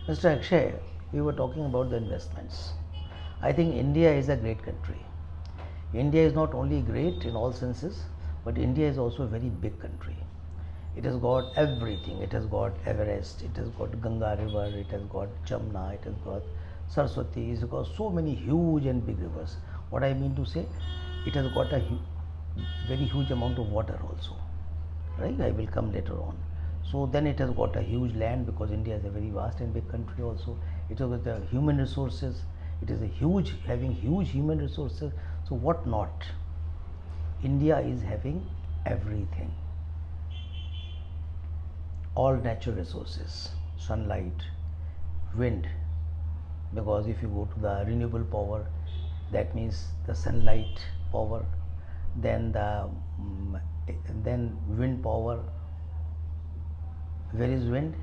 Mr. Akshay, we were talking about the investments. I think India is a great country. India is not only great in all senses, but India is also a very big country. It has got everything. It has got Everest, it has got Ganga River, it has got Jamna, it has got Saraswati, it has got so many huge and big rivers. What I mean to say, it has got a very huge amount of water also, right? I will come later on. So then it has got a huge land, because India is a very vast and big country also. It has got the human resources. It is a huge, having huge human resources. So what not? India is having everything. All natural resources, sunlight, wind, because if you go to the renewable power, that means the sunlight power, then then wind power. Where is wind?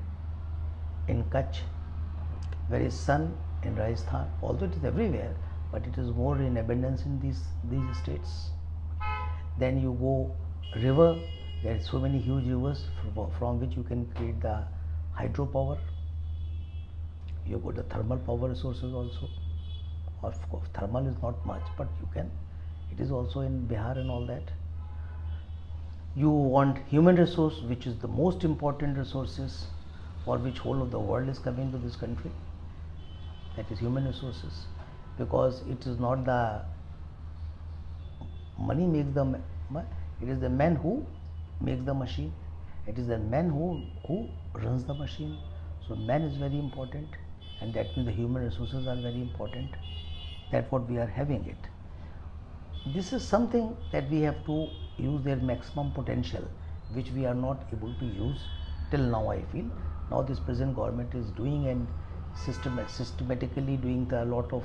In Kutch. Where is sun? In Rajasthan. Although it is everywhere, but it is more in abundance in these states. Then you go river. There are so many huge rivers from which you can create the hydropower. You got the thermal power resources also. Of course, thermal is not much, but you can. It is also in Bihar and all that. You want human resource, which is the most important resources, for which whole of the world is coming to this country. That is human resources, because it is not the money makes the it is the man who makes the machine. It is the man who runs the machine. So man is very important, and that means the human resources are very important. That's what we are having it. This is something that we have to use their maximum potential, which we are not able to use till now. I feel now this present government is doing and systematically doing a lot of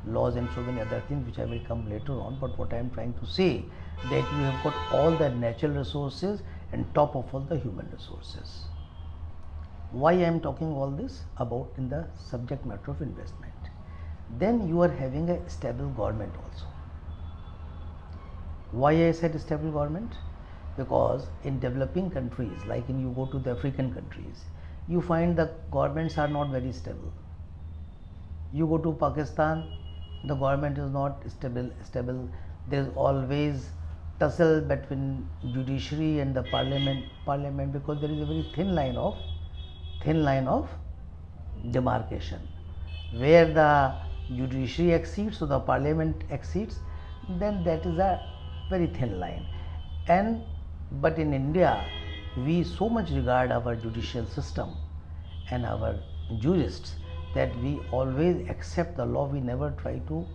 laws and so many other things, which I will come later on. But what I am trying to say, that you have got all the natural resources and top of all the human resources. Why I am talking all this about in the subject matter of investment? Then you are having a stable government also. Why I said stable government? Because in developing countries, like in you go to the African countries, you find the governments are not very stable. You go to Pakistan, the government is not stable. There is always tussle between judiciary and the parliament, because there is a very thin line of demarcation, where the judiciary exceeds, so the parliament exceeds, then that is a very thin line. But in India, we so much regard our judicial system and our jurists that we always accept the law. We never try to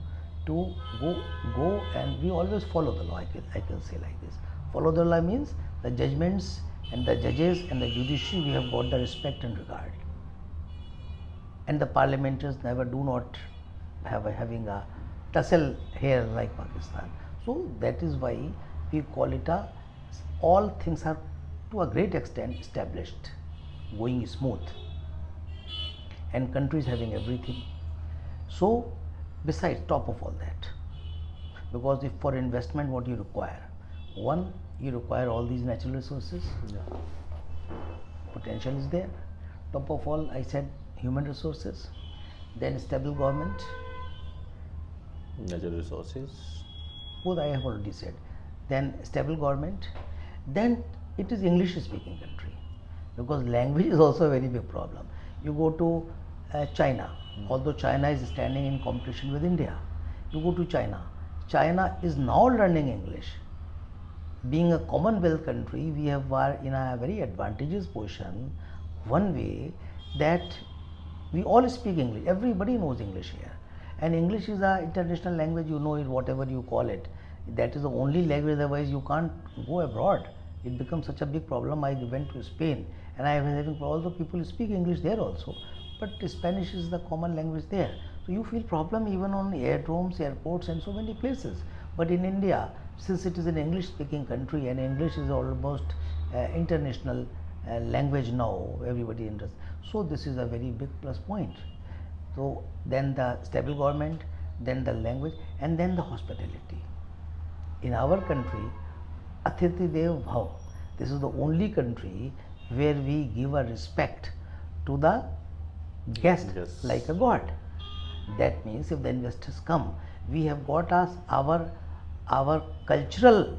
go and we always follow the law. I can say like this. Follow the law means the judgments and the judges and the judiciary, we have got the respect and regard. And the parliamentarians never do not having a tussle here like Pakistan. So that is why we call it all things are to a great extent established, going smooth, and countries having everything. So besides top of all that, because if for investment what you require, one, you require all these natural resources. Yeah. Potential is there. Top of all, I said human resources, then stable government, natural resources, both I have already said, then stable government, then it is English speaking country, because language is also a very big problem. You go to China, although China is standing in competition with India, you go to China is now learning English. Being a Commonwealth country, we are in a very advantageous position, one way that we all speak English, everybody knows English here, and English is an international language, you know it, whatever you call it, that is the only language, otherwise you can't go abroad. It becomes such a big problem. I went to Spain and I was having, although people speak English there also, but Spanish is the common language there. So you feel problem even on aerodromes, airports and so many places. But in India, since it is an English speaking country and English is almost international language now, everybody understands. So this is a very big plus point. So then the stable government, then the language, and then the hospitality. In our country, Atithi Dev Bhav, this is the only country where we give a respect to the guest Yes. like a god. That means if the investors come, we have got us our cultural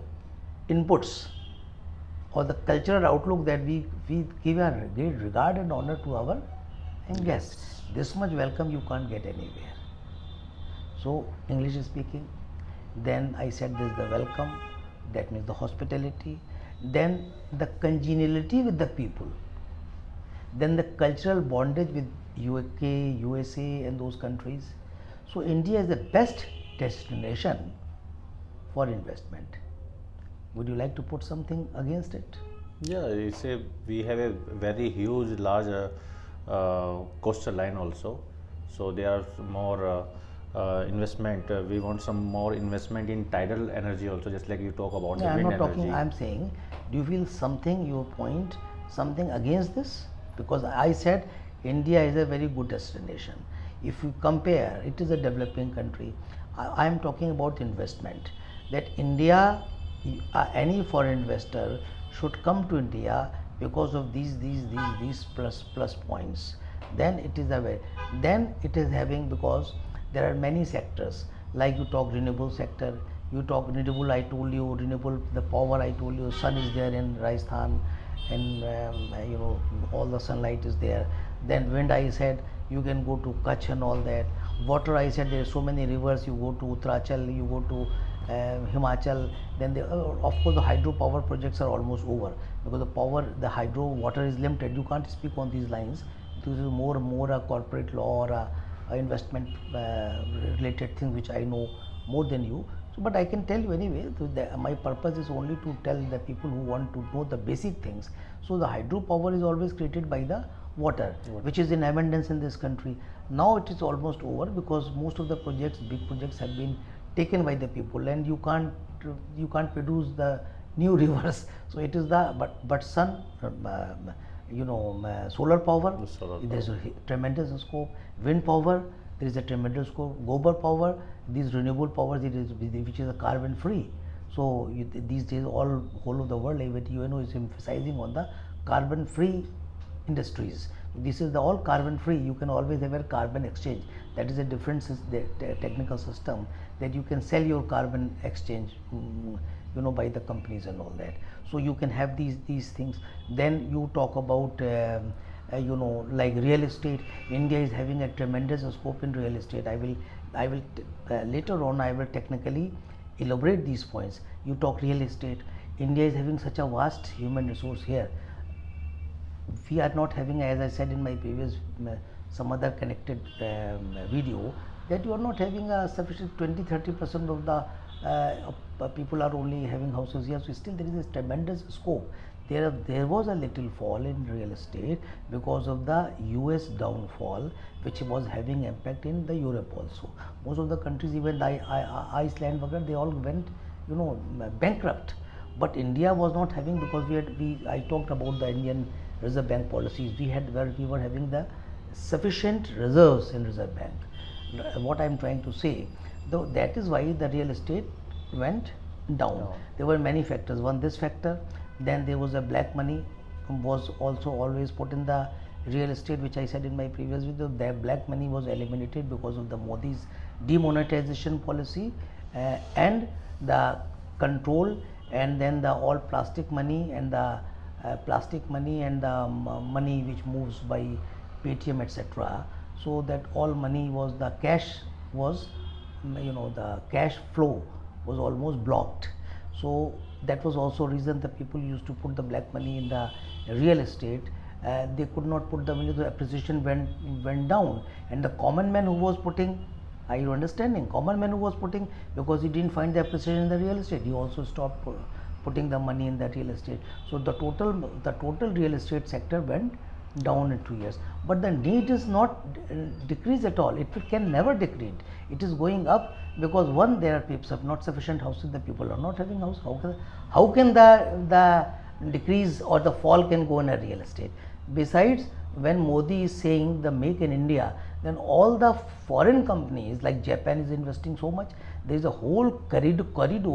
inputs or the cultural outlook that we give a great regard and honor to our guests. Yes. This much welcome you can't get anywhere. So English speaking, then I said this is the welcome, that means the hospitality, then the congeniality with the people, then the cultural bondage with UK, USA and those countries. So India is the best destination for investment. Would you like to put something against it? Yeah, we have a very huge, large coastal line also. So there are more investment. We want some more investment in tidal energy also, just like you talk about the Yeah, I'm wind not talking, energy. I'm saying, do you feel something, your point, something against this? Because I said India is a very good destination. If you compare, it is a developing country. I am talking about investment. That India, any foreign investor should come to India because of these plus points. Then it is a way. Then it is having, because there are many sectors, like you talk renewable sector, you talk renewable, I told you renewable, the power, I told you sun is there in Rajasthan, and all the sunlight is there. Then wind, I said you can go to Kutch and all that. Water, I said there are so many rivers, you go to Uttarakhand, you go to Himachal. Then of course the hydropower projects are almost over, because the hydro water is limited, you can't speak on these lines. This is more a corporate law or a investment related thing which I know more than you. So, but I can tell you anyway. My purpose is only to tell the people who want to know the basic things. So the hydropower is always created by the water, which is in abundance in this country. Now it is almost over, because most of the projects, big projects, have been taken by the people, and you can't produce the new rivers. So it is but sun, solar power, there is a tremendous scope. Wind power, there is a tremendous scope. Gobar power, these renewable powers, which is a carbon free. So these days whole of the world, even UNO is emphasizing on the carbon free industries. This is the all carbon free. You can always have a carbon exchange. That is a different technical system, that you can sell your carbon exchange, by the companies and all that. So you can have these things. Then you talk about like real estate. India is having a tremendous scope in real estate. I will later on I will technically elaborate these points. You talk real estate. India is having such a vast human resource here. We are not having, as I said in my previous some other connected video, that you are not having a sufficient 20-30% of the people are only having houses here. So still there is a tremendous scope. There was a little fall in real estate because of the US downfall, which was having impact in the Europe also. Most of the countries, even Iceland, they all went bankrupt. But India was not having, because I talked about the Indian Reserve Bank policies. We were having the sufficient reserves in Reserve Bank. What I am trying to say, though, that is why the real estate went down. There were many factors. One, this factor. Then there was a black money was also always put in the real estate, which I said in my previous video. The black money was eliminated because of the Modi's demonetization policy and the control, and then the all plastic money and the money which moves by Paytm, etc. So that all money was, the cash was, the cash flow was almost blocked. So that was also reason the people used to put the black money in the real estate. They could not put the money, the appreciation went down, and the common man who was putting, are you understanding? Common man who was putting, because he didn't find the appreciation in the real estate, he also stopped putting the money in the real estate. So the total real estate sector went down in 2 years. But the need is not decrease at all. It can never decrease. It is going up, because one, there are people not sufficient houses. The people are not having house. How can the decrease or the fall can go in a real estate? Besides, when Modi is saying the make in India, then all the foreign companies like Japan is investing so much. There is a whole corridor.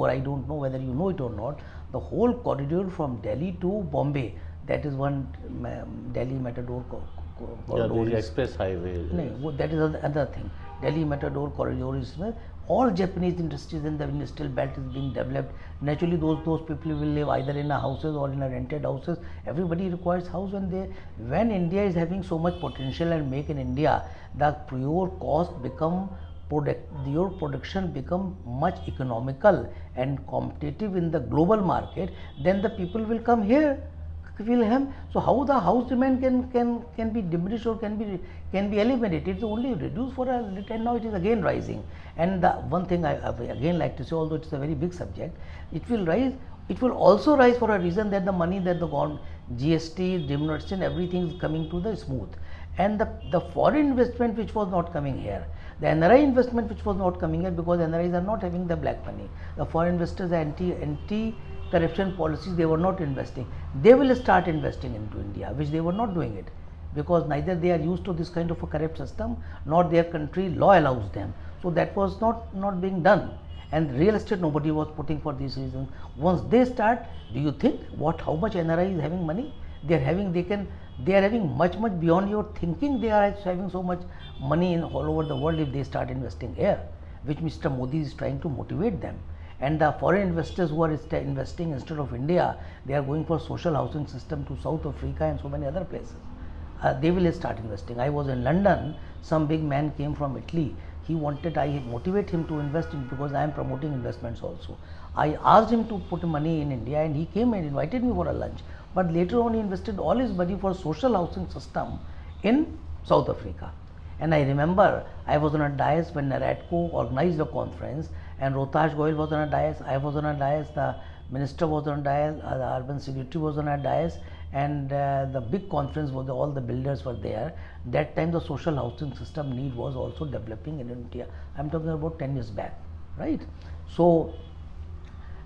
I don't know whether you know it or not. The whole corridor from Delhi to Bombay, that is one Delhi Matador there is express highway. No, that is another thing. Delhi Matador corridor is all Japanese industries in the industrial belt is being developed. Naturally, those people will live either in a houses or in a rented houses. Everybody requires house when India is having so much potential and make in India, the pure cost become your production become much economical and competitive in the global market. Then the people will come here. So how the house demand can be diminished or can be eliminated? It's only reduced for a little, and now it is again rising. And the one thing I again like to say, although it's a very big subject, it will rise. It will also rise for a reason that the money that the government, GST, demonetization, everything is coming to the smooth, and the foreign investment which was not coming here, the NRI investment which was not coming here because NRIs are not having the black money. The foreign investors are anti corruption policies, they were not investing. They will start investing into India, which they were not doing it, because neither they are used to this kind of a corrupt system, nor their country law allows them. So that was not being done. And real estate nobody was putting for these reasons. Once they start, do you think how much NRI is having money? They are having much beyond your thinking. They are having so much money in all over the world if they start investing here, which Mr. Modi is trying to motivate them. And the foreign investors who are investing instead of India, they are going for social housing system to South Africa and so many other places. They will start investing. I was in London, some big man came from Italy. I motivate him to invest in, because I am promoting investments also. I asked him to put money in India, and he came and invited me for a lunch. But later on he invested all his money for social housing system in South Africa. And I remember I was on a dais when NARADCO organized a conference, and Rohtash Goyal was on a dais, I was on a dais, the minister was on a dais, the urban secretary was on a dais, and the big conference was all the builders were there. That time the social housing system need was also developing in India. I am talking about 10 years back, right? So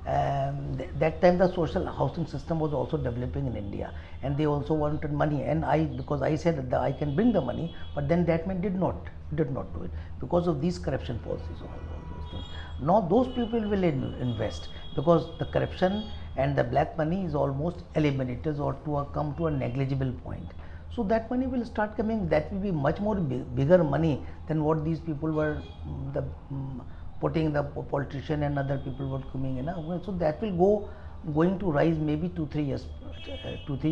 that time the social housing system was also developing in India, and they also wanted money, and because I said that I can bring the money, but then that man did not do it because of these corruption policies, all those things. Now those people will invest because the corruption and the black money is almost eliminated or come to a negligible point. So that money will start coming. That will be much more bigger money than what these people were putting, the politician and other people were coming in. So that will going to rise maybe 2-3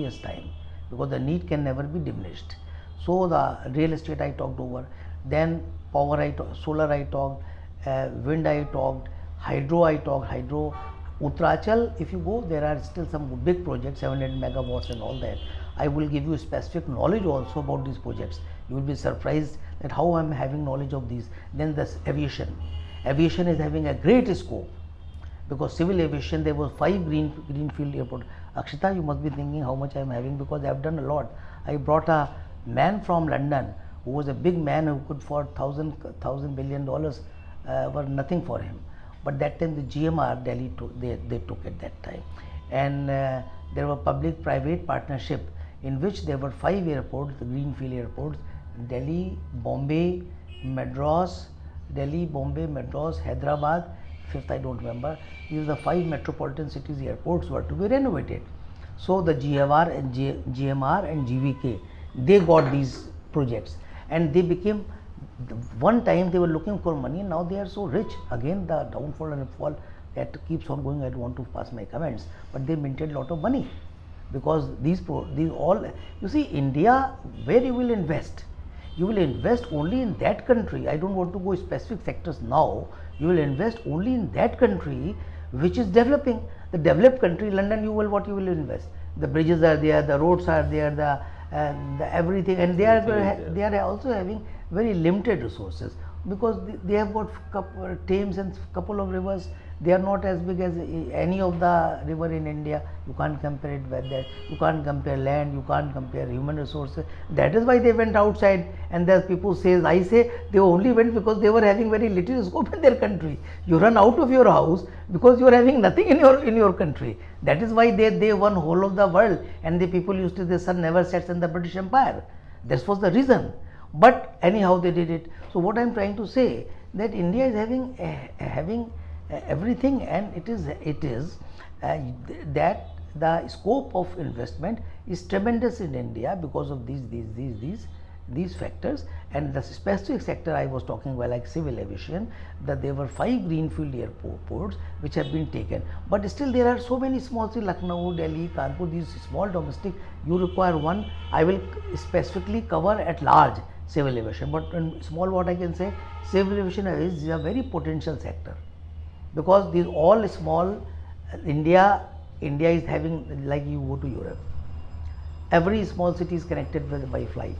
years time, because the need can never be diminished. So the real estate I talked over, then power solar I talked, wind I talked, hydro. Uttarachal, if you go, there are still some big projects, 700 megawatts and all that. I will give you specific knowledge also about these projects. You will be surprised at how I am having knowledge of these. Then this aviation is having a great scope, because civil aviation, there were 5 greenfield airports. Akshita, you must be thinking how much I am having, because I have done a lot. I brought a man from London who was a big man who could for $1,000 billion were nothing for him. But that time the GMR Delhi they took at that time, and there were public-private partnership in which there were 5 airports, the greenfield airports: Delhi, Bombay, Madras, Hyderabad, 5th I don't remember. These are the 5 metropolitan cities airports were to be renovated. So the GMR and GVK, they got these projects, and they became, one time they were looking for money, now they are so rich. Again the downfall and fall that keeps on going. I don't want to pass my comments, but they minted a lot of money, because these all, you see, India, where you will invest only in that country. I don't want to go specific sectors now. You will invest only in that country which is developing. The developed country, London, what you will invest? The bridges are there, the roads are there, the everything, and they are also having very limited resources, because they have got Thames and couple of rivers. They are not as big as any of the river in India. You can't compare it with that. You can't compare land, you can't compare human resources. That is why they went outside, and the people I say they only went because they were having very little scope in their country. You run out of your house because you are having nothing in your country. That is why they won whole of the world, and the people used to say the sun never sets in the British Empire. This was the reason. But anyhow they did it. So what I am trying to say, that India is having everything, and it is that the scope of investment is tremendous in India because of these factors. And the specific sector I was talking about, like civil aviation, that there were 5 greenfield airports which have been taken, but still there are so many small cities, Lucknow, Delhi, Kanpur, these small domestic, you require one. I will specifically cover at large civil aviation, but in small, what I can say, civil aviation is a very potential sector, because these all small, India is having, like you go to Europe, every small city is connected with by flight.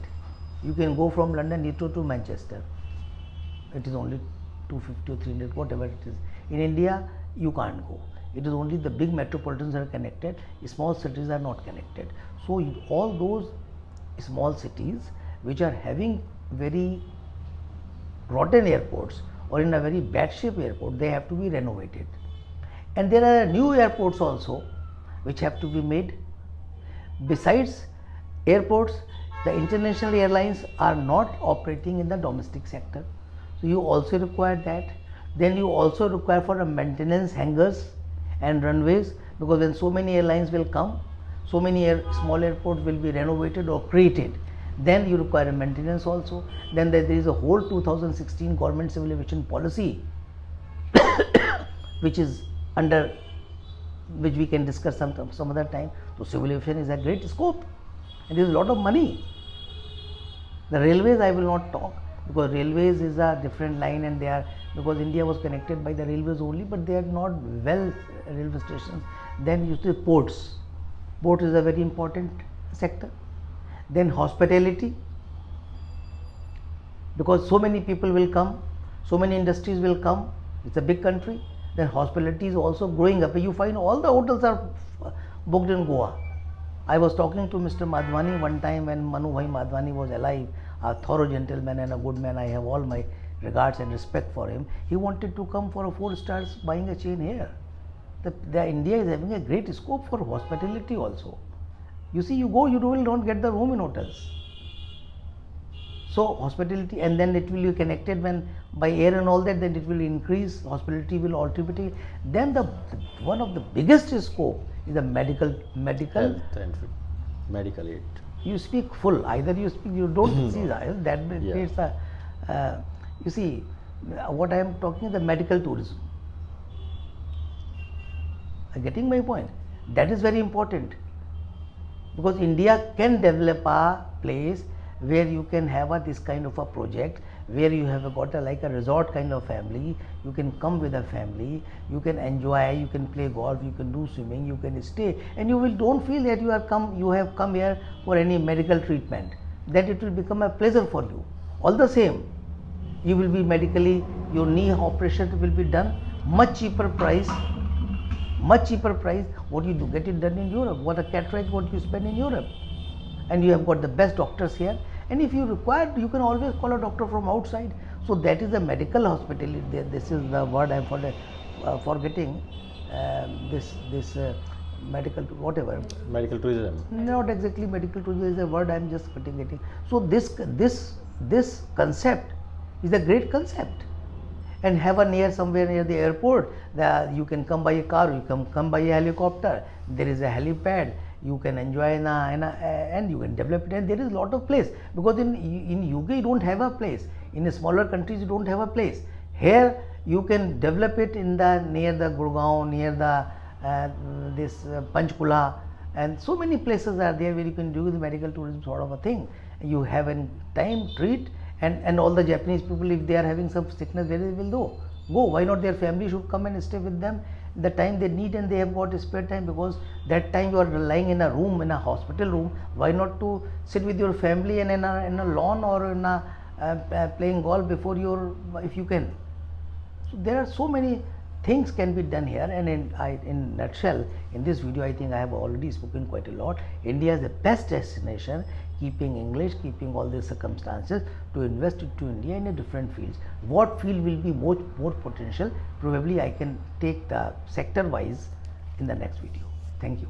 You can go from London Heathrow to Manchester. It is only 250 or 300, whatever it is. In India, you can't go. It is only the big metropolitans are connected. Small cities are not connected. So all those small cities which are having very rotten airports or in a very bad shape airport, they have to be renovated. And there are new airports also which have to be made. Besides airports, the international airlines are not operating in the domestic sector, so you also require that. Then you also require for a maintenance hangars and runways, because when so many airlines will come, so many small airports will be renovated or created, then you require a maintenance also. Then there is a whole 2016 government civil aviation policy which is under, which we can discuss some other time. So civil aviation is a great scope and there is a lot of money. The railways I will not talk, because railways is a different line, and they are, because India was connected by the railways only, but they are not well railway stations. Then you see ports. Port is a very important sector. Then hospitality, because so many people will come, so many industries will come, it's a big country. Then hospitality is also growing up. You find all the hotels are booked in Goa. I was talking to Mr. Madhwani one time when Manu Bhai Madhwani was alive, a thorough gentleman and a good man. I have all my regards and respect for him. He wanted to come for a 4 stars buying a chain here. The India is having a great scope for hospitality also. You see, you go, you will not get the room in hotels. So hospitality, and then it will be connected when by air and all that, then it will increase, hospitality will ultimately. Then the one of the biggest scope is the medical health and medical aid. You speak full, either you speak, you don't see that creates a you see what I am talking, the medical tourism. Getting my point? That is very important, because India can develop a place where you can have this kind of a project, where you have got like a resort kind of family. You can come with a family, you can enjoy, you can play golf, you can do swimming, you can stay, and you don't feel that you have come here for any medical treatment. That it will become a pleasure for you. All the same, you will be medically, your knee operation will be done much cheaper price. What you do, get it done in Europe. What a cataract, what you spend in Europe, and you have got the best doctors here. And if you require, you can always call a doctor from outside. So that is the medical hospitality. This is the word I am forgetting. This medical whatever. Medical tourism. Not exactly medical tourism is a word I am just getting. So this concept is a great concept. And have a near somewhere near the airport, you can come by a car, you can come by a helicopter. There is a helipad. You can enjoy and you can develop it, and there is a lot of place, because in UK you don't have a place, in smaller countries you don't have a place. Here you can develop it in the near the Gurgaon, near the Panchkula, and so many places are there where you can do the medical tourism sort of a thing. You have a time treat, and all the Japanese people, if they are having some sickness, where they will go. Why not? Their family should come and stay with them the time they need, and they have got spare time, because that time you are lying in a room, in a hospital room. Why not to sit with your family and in a lawn or in a playing golf before if you can. So there are so many things can be done here, and in nutshell, in this video I think I have already spoken quite a lot. India is the best destination, keeping English, keeping all these circumstances, to invest into India in a different fields. What field will be more potential? Probably I can take the sector wise in the next video. Thank you.